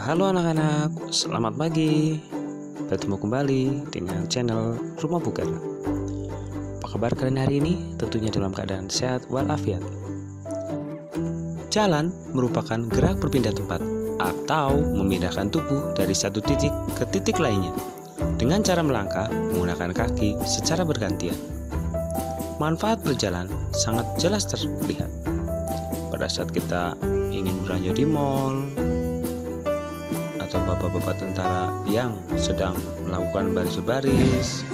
Halo anak-anak, selamat pagi. Bertemu kembali dengan channel Rumah Bugar. Apa kabar kalian hari ini? Tentunya dalam keadaan sehat walafiat. Jalan merupakan gerak berpindah tempat atau memindahkan tubuh dari satu titik ke titik lainnya dengan cara melangkah menggunakan kaki secara bergantian. Manfaat berjalan sangat jelas terlihat pada saat kita ingin belanja di mall, atau bapak-bapak tentara yang sedang melakukan baris baris,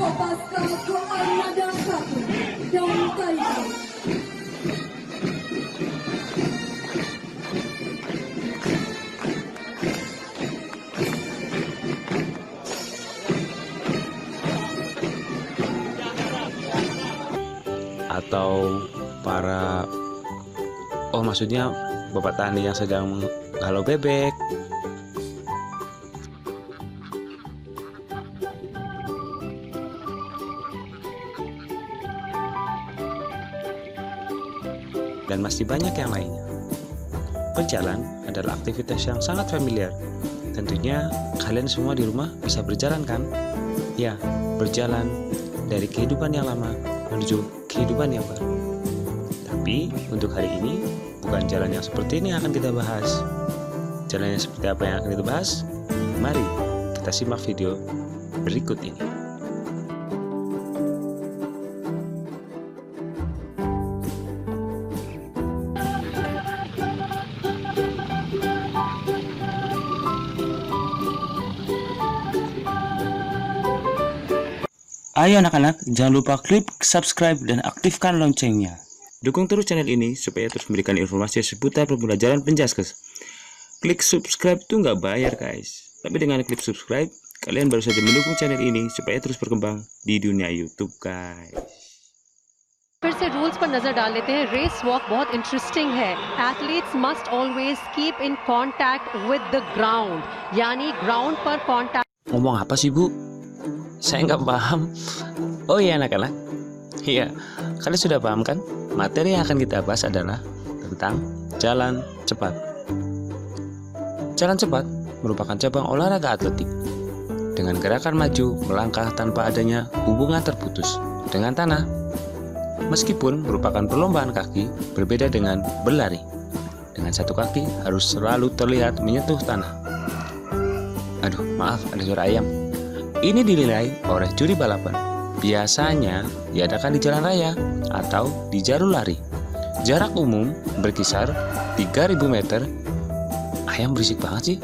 atau maksudnya bapak tani yang sedang menghalau bebek. Dan masih banyak yang lainnya. Berjalan adalah aktivitas yang sangat familiar. Tentunya kalian semua di rumah bisa berjalan kan? Ya, berjalan dari kehidupan yang lama menuju kehidupan yang baru. Tapi untuk hari ini bukan jalan yang seperti ini yang akan kita bahas. Jalan yang seperti apa yang akan kita bahas? Mari kita simak video berikut ini. Ayo anak-anak, jangan lupa klik subscribe dan aktifkan loncengnya. Dukung terus channel ini supaya terus memberikan informasi seputar pembelajaran Penjaskes. Klik subscribe itu nggak bayar guys. Tapi dengan klik subscribe, kalian baru saja mendukung channel ini supaya terus berkembang di dunia YouTube guys. फिर से रूल्स पर नजर डाल लेते हैं। Race walk बहुत इंटरेस्टिंग है। Athletes must always keep in contact with the ground, यानी ग्राउंड पर contact. Ngomong apa sih Bu? Saya nggak paham. Oh iya anak-anak, iya, kalian sudah paham kan? Materi yang akan kita bahas adalah tentang jalan cepat. Jalan cepat merupakan cabang olahraga atletik dengan gerakan maju melangkah tanpa adanya hubungan terputus dengan tanah. Meskipun merupakan perlombaan kaki, berbeda dengan berlari. Dengan satu kaki harus selalu terlihat menyentuh tanah. Aduh, maaf, ada suara ayam. Ini dinilai oleh juri balapan. Biasanya diadakan di jalan raya atau di jalur lari. Jarak umum berkisar 3.000 meter. Ayam berisik banget sih.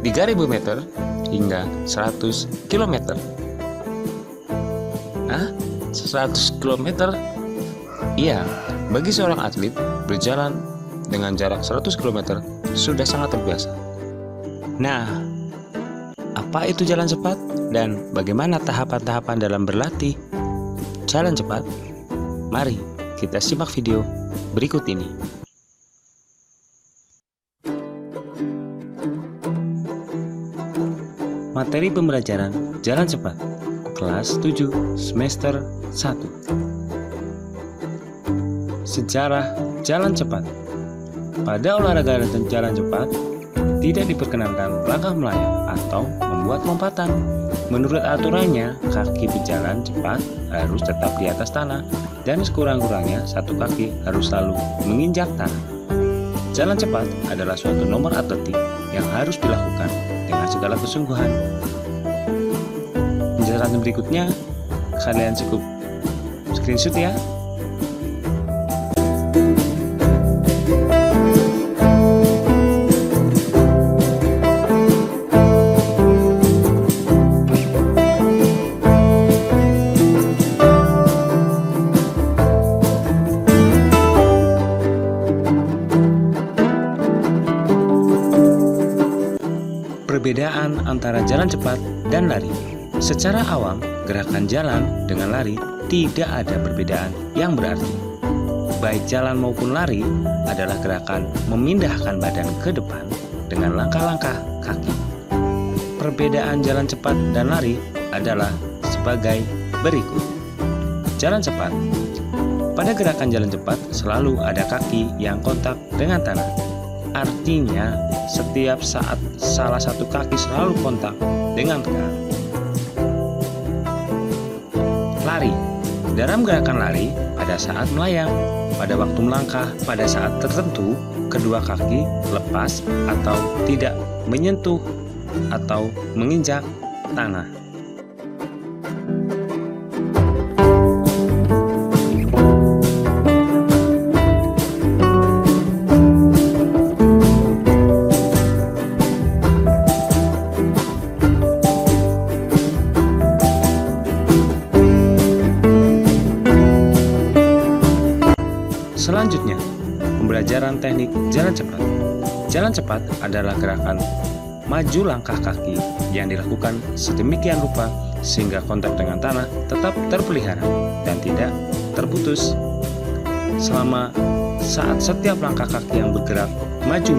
3.000 meter hingga 100 km. Hah? 100 km? Iya, bagi seorang atlet berjalan dengan jarak 100 km sudah sangat terbiasa. Nah, apa itu jalan cepat dan bagaimana tahapan-tahapan dalam berlatih jalan cepat? Mari kita simak video berikut ini. Materi pembelajaran jalan cepat kelas 7 semester 1. Sejarah jalan cepat. Pada olahraga jalan cepat tidak diperkenankan langkah melayang atau membuat lompatan. Menurut aturannya, kaki pejalan cepat harus tetap di atas tanah dan sekurang-kurangnya satu kaki harus selalu menginjak tanah. Jalan cepat adalah suatu nomor atletik yang harus dilakukan dengan segala kesungguhan. Penjelasan berikutnya kalian cukup screenshot ya. Perbedaan antara jalan cepat dan lari. Secara awam, gerakan jalan dengan lari tidak ada perbedaan yang berarti. Baik jalan maupun lari adalah gerakan memindahkan badan ke depan dengan langkah-langkah kaki. Perbedaan jalan cepat dan lari adalah sebagai berikut. Jalan cepat. Pada gerakan jalan cepat selalu ada kaki yang kontak dengan tanah. Artinya, setiap saat salah satu kaki selalu kontak dengan tekan. Lari. Dalam gerakan lari, pada saat melayang, pada waktu melangkah, pada saat tertentu, kedua kaki lepas atau tidak menyentuh atau menginjak tanah. Selanjutnya, pembelajaran teknik jalan cepat. Jalan cepat adalah gerakan maju langkah kaki yang dilakukan sedemikian rupa sehingga kontak dengan tanah tetap terpelihara dan tidak terputus. Selama saat setiap langkah kaki yang bergerak maju,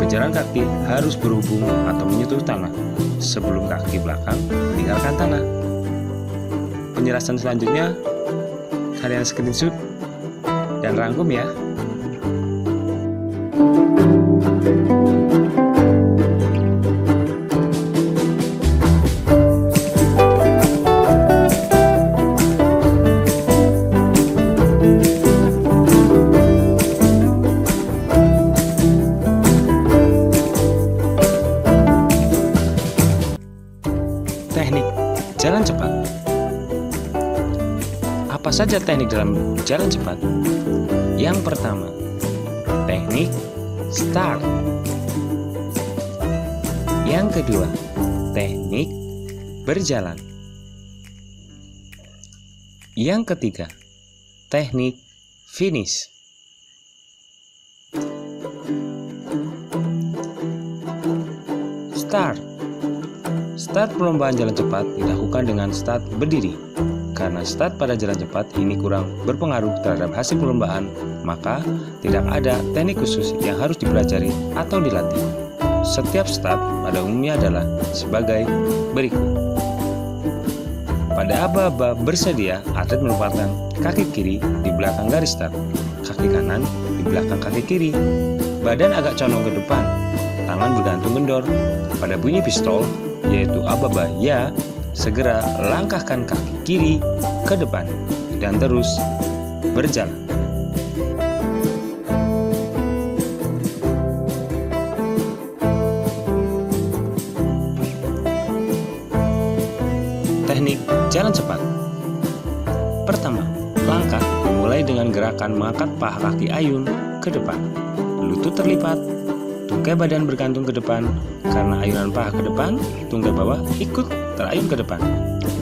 pejalan kaki harus berhubung atau menyentuh tanah sebelum kaki belakang meninggalkan tanah. Penjelasan selanjutnya kalian screenshot dan rangkum ya. Teknik jalan cepat. Apa saja teknik dalam jalan cepat? Yang pertama, teknik start. Yang kedua, teknik berjalan. Yang ketiga, teknik finish. Start. Start perlombaan jalan cepat dilakukan dengan start berdiri. Karena start pada jalan cepat ini kurang berpengaruh terhadap hasil perlombaan, maka tidak ada teknik khusus yang harus dipelajari atau dilatih. Setiap start pada umumnya adalah sebagai berikut. Pada aba-aba bersedia, atlet menempatkan kaki kiri di belakang garis start, kaki kanan di belakang kaki kiri, badan agak condong ke depan, tangan bergantung kendor. Pada bunyi pistol, yaitu aba-aba ya, segera langkahkan kaki kiri ke depan dan terus berjalan. Teknik jalan cepat. Pertama, langkah dimulai dengan gerakan mengangkat paha kaki ayun ke depan. Lutut terlipat, tungkai badan bergantung ke depan. Karena ayunan paha ke depan, tungkai bawah ikut terayun ke depan.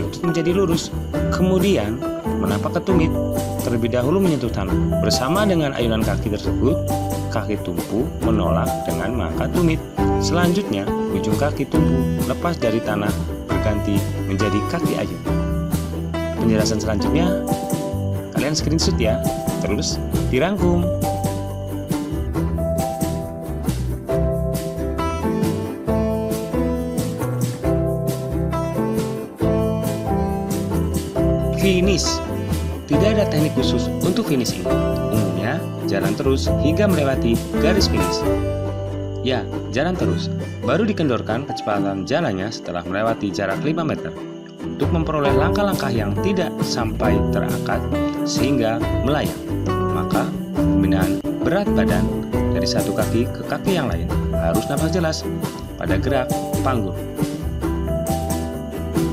Lutut menjadi lurus. Kemudian menapak ke tumit. Terlebih dahulu menyentuh tanah. Bersama dengan ayunan kaki tersebut, kaki tumpu menolak dengan mengangkat tumit. Selanjutnya, ujung kaki tumpu lepas dari tanah berganti menjadi kaki ayun. Penjelasan selanjutnya kalian screenshot ya, terus dirangkum. Finish. Tidak ada teknik khusus untuk finish ini. Umumnya, jalan terus hingga melewati garis finish. Ya, jalan terus. Baru dikendorkan kecepatan jalannya setelah melewati jarak 5 meter. Untuk memperoleh langkah-langkah yang tidak sampai terangkat sehingga melayang. Maka, pembinaan berat badan dari satu kaki ke kaki yang lain harus nampak jelas pada gerak panggung.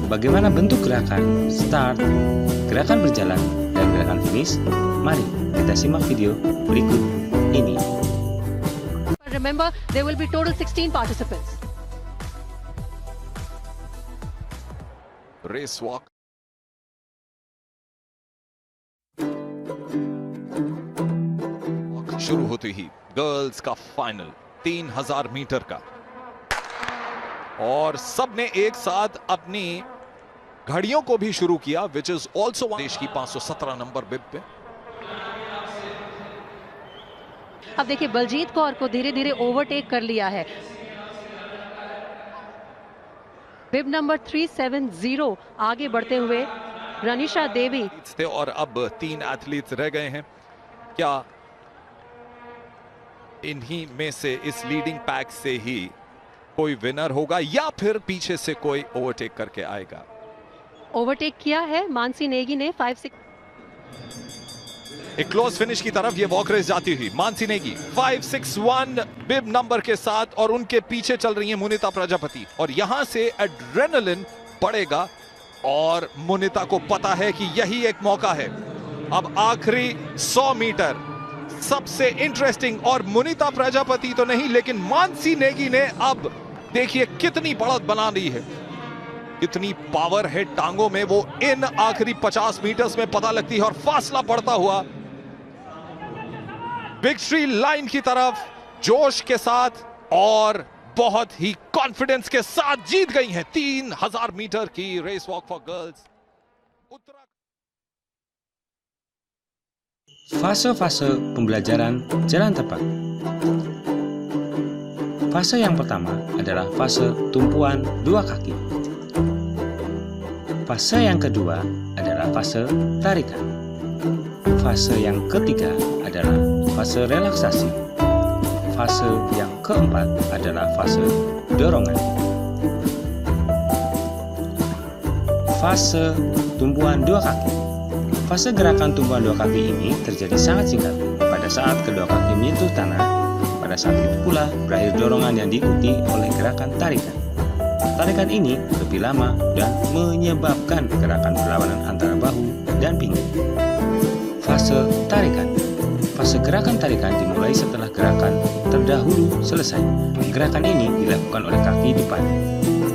Bagaimana bentuk gerakan start, gerakan berjalan, dan gerakan finish? Mari kita simak video berikut ini. Remember, there will be total 16 participants. Race walk. शुरू होते ही गर्ल्स का फाइनल 3000 मीटर का, और सबने एक साथ अपनी घड़ियों को भी शुरू किया, विच इज ऑल्सो देश की 517 नंबर बिब पे। अब देखिए बलजीत कौर को धीरे धीरे ओवरटेक कर लिया है। बिब नंबर 370 आगे बढ़ते हुए रनिशा देवी थे और अब 3 एथलीट्स रह गए हैं। क्या इन्हीं में से इस लीडिंग पैक से ही कोई विनर होगा या फिर पीछे से कोई ओवरटेक करके आएगा। ओवरटेक किया है मानसी नेगी ने 5-6। एक क्लोज फिनिश की तरफ ये वॉक रेस जाती हुई मानसी नेगी 5-6-1 बिब नंबर के साथ, और उनके पीछे चल रही है मुनिता प्रजापति। और यहां से एड्रेनलिन पड़ेगा और मुनिता को पता है कि यही एक मौका है। अब आखिरी 100 मीटर सबसे इंटरेस्टिंग, और मुनिता प्रजापति तो नहीं लेकिन मानसी नेगी ने अब देखिए कितनी बढ़त बना ली है, इतनी पावर है टांगों में, वो इन आखिरी 50 मीटर्स में पता लगती है और फासला बढ़ता हुआ विक्ट्री लाइन की तरफ जोश के साथ और बहुत ही कॉन्फिडेंस के साथ जीत गई हैं 3000 मीटर की race walk for girls Uttarakhand. Fase-fase pembelajaran jalan tepat. Fase yang pertama adalah fase tumpuan dua kaki. Fase yang kedua adalah fase tarikan. Fase yang ketiga adalah fase relaksasi. Fase yang keempat adalah fase dorongan. Fase tumpuan dua kaki. Fase gerakan tumpuan dua kaki ini terjadi sangat singkat pada saat kedua kaki menyentuh tanah. Pada saat itu pula berakhir dorongan yang diikuti oleh gerakan tarikan. Tarikan ini lebih lama dan menyebabkan gerakan berlawanan antara bahu dan pinggang. Fase tarikan. Fase gerakan tarikan dimulai setelah gerakan terdahulu selesai. Gerakan ini dilakukan oleh kaki depan.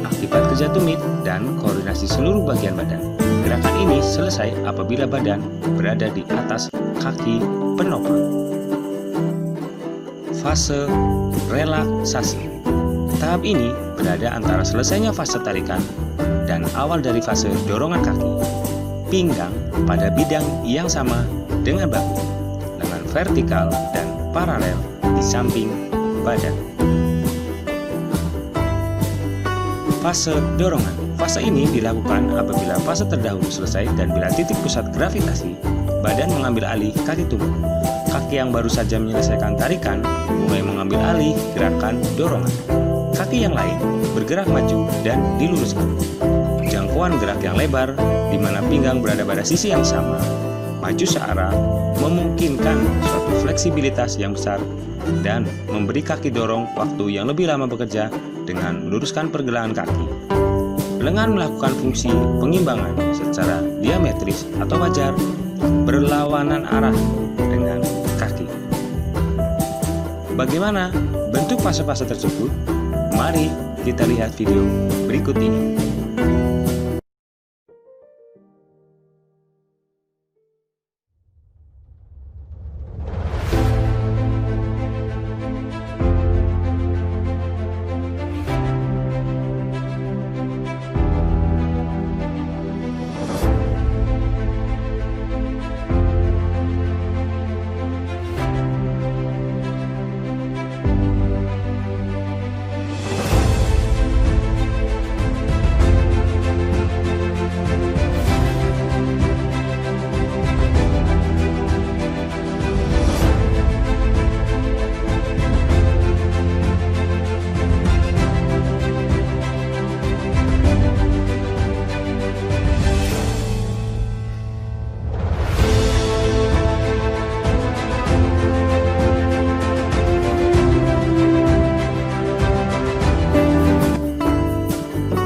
Akibat kerja tumit dan koordinasi seluruh bagian badan. Gerakan ini selesai apabila badan berada di atas kaki penopang. Fase relaksasi. Tahap ini berada antara selesainya fase tarikan dan awal dari fase dorongan kaki. Pinggang pada bidang yang sama dengan bahu, lengan vertikal dan paralel di samping badan. Fase dorongan. Fase ini dilakukan apabila fase terdahulu selesai dan bila titik pusat gravitasi, badan mengambil alih kaki tubuh. Kaki yang baru saja menyelesaikan tarikan mulai mengambil alih gerakan dorongan. Kaki yang lain bergerak maju dan diluruskan. Jangkauan gerak yang lebar, di mana pinggang berada pada sisi yang sama, maju searah, memungkinkan suatu fleksibilitas yang besar dan memberi kaki dorong waktu yang lebih lama bekerja dengan meluruskan pergelangan kaki. Lengan melakukan fungsi pengimbangan secara diametris atau wajar berlawanan arah dengan kaki. Bagaimana bentuk fase-fase tersebut? Mari kita lihat video berikut ini.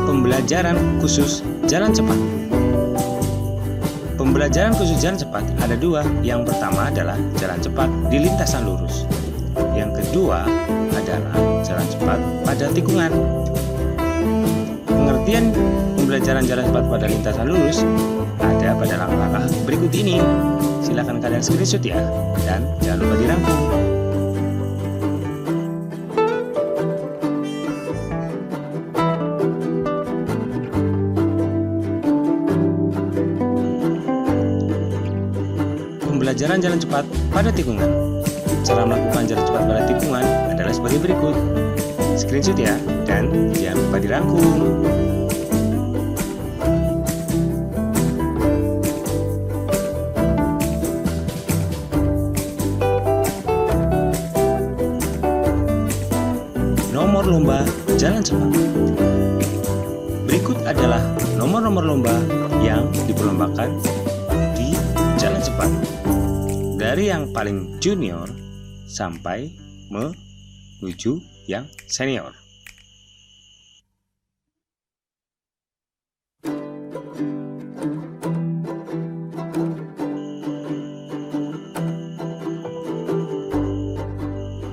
Pembelajaran khusus jalan cepat. Pembelajaran khusus jalan cepat ada dua. Yang pertama adalah jalan cepat di lintasan lurus. Yang kedua adalah jalan cepat pada tikungan. Pengertian pembelajaran jalan cepat pada lintasan lurus ada pada langkah-langkah berikut ini. Silakan kalian screenshot ya, dan jangan lupa dirangkum. Pembelajaran jalan cepat pada tikungan. Cara melakukan jalan cepat pada tikungan adalah sebagai berikut. Screenshot ya, dan jangan lupa dirangkum. lomba jalan cepat. Berikut adalah nomor-nomor lomba yang diperlombakan di jalan cepat, dari yang paling junior sampai menuju yang senior.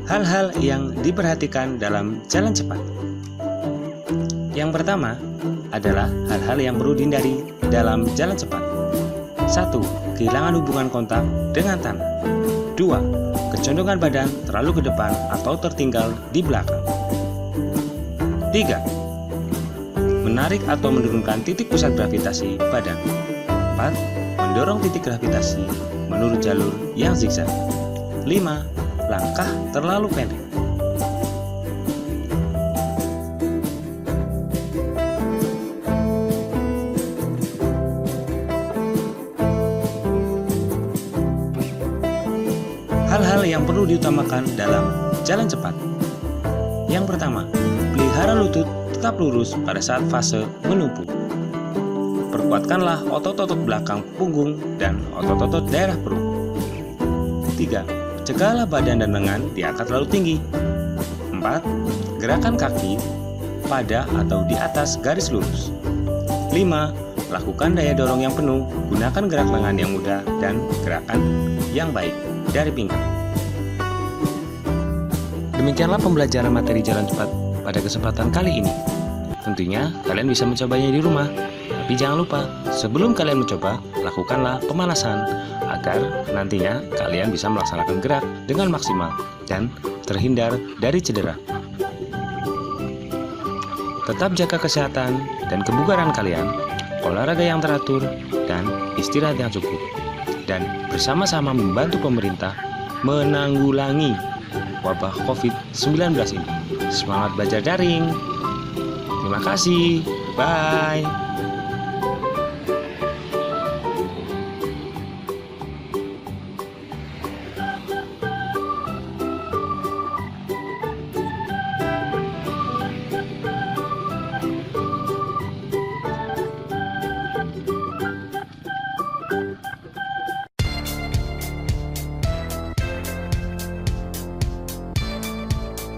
Hal-hal yang diperhatikan dalam jalan cepat. Yang pertama adalah hal-hal yang perlu dihindari dalam jalan cepat. 1. Kehilangan hubungan kontak dengan tanah. 2. Kecondongan badan terlalu ke depan atau tertinggal di belakang. 3. Menarik atau menurunkan titik pusat gravitasi badan. 4. Mendorong titik gravitasi menurut jalur yang zigzag. 5. Langkah terlalu pendek. Hal-hal yang perlu diutamakan dalam jalan cepat. Yang pertama, pelihara lutut tetap lurus pada saat fase menumpu. Perkuatkanlah otot-otot belakang punggung dan otot-otot daerah perut. 3. Cegahlah badan dan lengan diangkat terlalu tinggi. 4. Gerakan kaki pada atau di atas garis lurus. 5. Lakukan daya dorong yang penuh, gunakan gerak lengan yang mudah dan gerakan yang baik dari pinggang. Demikianlah pembelajaran materi jalan cepat pada kesempatan kali ini. Tentunya kalian bisa mencobanya di rumah. Tapi jangan lupa, sebelum kalian mencoba, lakukanlah pemanasan agar nantinya kalian bisa melaksanakan gerak dengan maksimal dan terhindar dari cedera. Tetap jaga kesehatan dan kebugaran kalian, olahraga yang teratur, dan istirahat yang cukup. Dan bersama-sama membantu pemerintah menanggulangi wabah COVID-19 ini. Semangat belajar daring. Terima kasih. Bye.